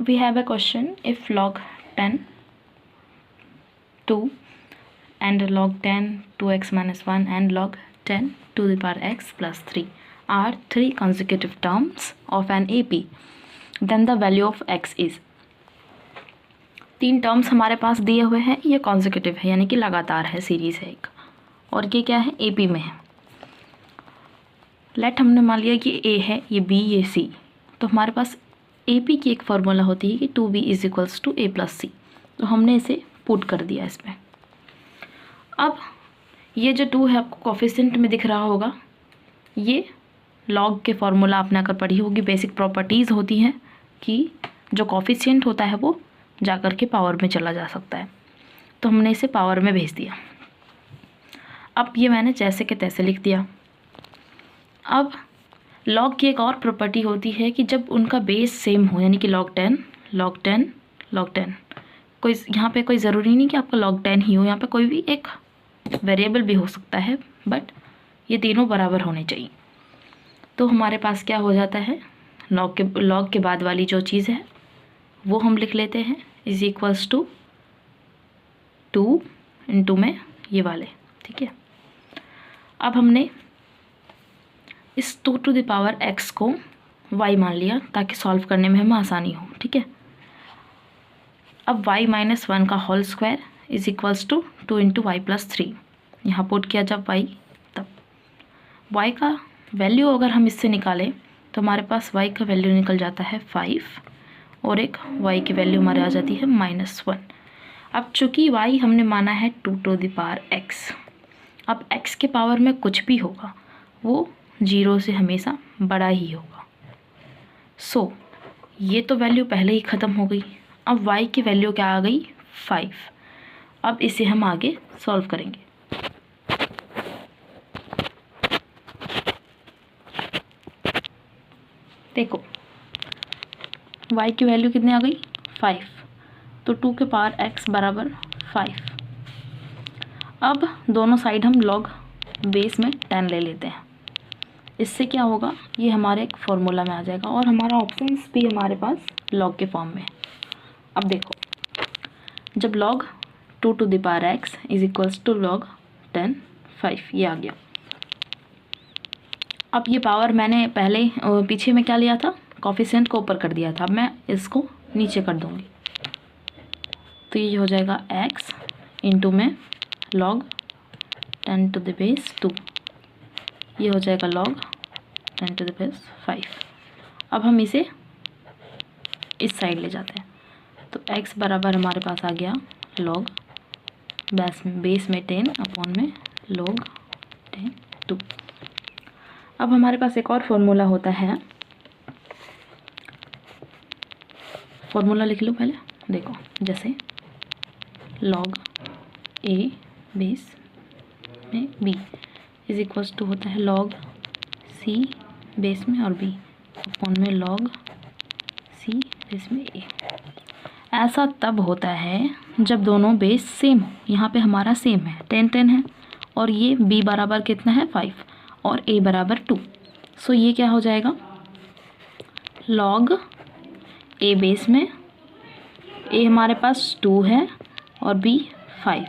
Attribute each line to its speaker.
Speaker 1: we have a question, if log 10 2 and log 10 2x minus 1 and log 10 to the power x plus 3 are three consecutive terms of an AP, then the value of x is। तीन terms हमारे पास दिए हुए हैं, ये consecutive है यानी कि लगातार है, सीरीज है एक, और ये क्या है, AP में है। लेट हमने मान लिया कि A है, ये B, ये C, तो हमारे पास AP की एक फार्मूला होती है कि 2B is equals to A plus C, तो हमने इसे पुट कर दिया इसमें। अब ये जो 2 है आपको कोफिशिएंट में दिख रहा होगा, ये लॉग के फार्मूला आपने अगर पढ़ी होगी, बेसिक प्रॉपर्टीज़ होती हैं कि जो कोफिशिएंट होता है वो जाकर के पावर में चला जा सकता है, तो हमने इसे पावर में भेज दिया। अब ये मैंने जैसे के तैसे लिख दिया। अब लॉग की एक और प्रॉपर्टी होती है कि जब उनका बेस सेम हो, यानी कि log 10 log 10 log 10, कोई यहाँ पे कोई ज़रूरी नहीं कि आपका log 10 ही हो, यहाँ पे कोई भी एक वेरिएबल भी हो सकता है, बट ये तीनों बराबर होने चाहिए। तो हमारे पास क्या हो जाता है, लॉग के बाद वाली जो चीज़ है वो हम लिख लेते हैं इज इक्वल्स टू 2 इंटू में ये वाले, ठीक है। अब हमने इस 2 टू द पावर x को y मान लिया ताकि सॉल्व करने में हमें आसानी हो, ठीक है। अब y माइनस 1 का whole square is equals to 2 into y plus 3, यहाँ पुट किया जब y, तब y का वैल्यू अगर हम इससे निकालें तो हमारे पास y का वैल्यू निकल जाता है 5 और एक y की वैल्यू हमारे आ जाती है -1। अब चूँकि y हमने माना है 2 टू द पावर x, अब x के पावर में कुछ भी होगा वो 0 से हमेशा बड़ा ही होगा। सो ये तो वैल्यू पहले ही ख़त्म हो गई। अब y की वैल्यू क्या आ गई, 5। अब इसे हम आगे सॉल्व करेंगे। देखो y की वैल्यू कितनी आ गई, 5, तो 2 के पावर x बराबर 5। अब दोनों साइड हम लॉग बेस में 10 ले लेते हैं, इससे क्या होगा, ये हमारे एक फार्मूला में आ जाएगा और हमारा ऑप्शंस भी हमारे पास लॉग के फॉर्म में है। अब देखो, जब log 2 to the power x is equals to log 10 5, ये आ गया। अब ये पावर मैंने पहले पीछे में क्या लिया था, कोफिशिएंट को ऊपर कर दिया था, अब मैं इसको नीचे कर दूंगी, तो ये हो जाएगा x इंटू में log 10 टू द बेस 2, ये हो जाएगा log 10 टू द बेस 5। अब हम इसे इस साइड ले जाते हैं, तो x बराबर हमारे पास आ गया log बेस में 10 अपॉन में log 10 2। अब हमारे पास एक और फार्मूला होता है, फार्मूला लिख लो पहले, देखो जैसे log a बेस में b इज इक्वल्स टू होता है log c बेस में और b अपॉन में log c बेस में a। ऐसा तब होता है जब दोनों बेस सेम हो, यहाँ पे हमारा सेम है 10 10 है, और ये b बराबर कितना है 5 और a बराबर 2। सो ये क्या हो जाएगा, log a बेस में a हमारे पास 2 है और b 5,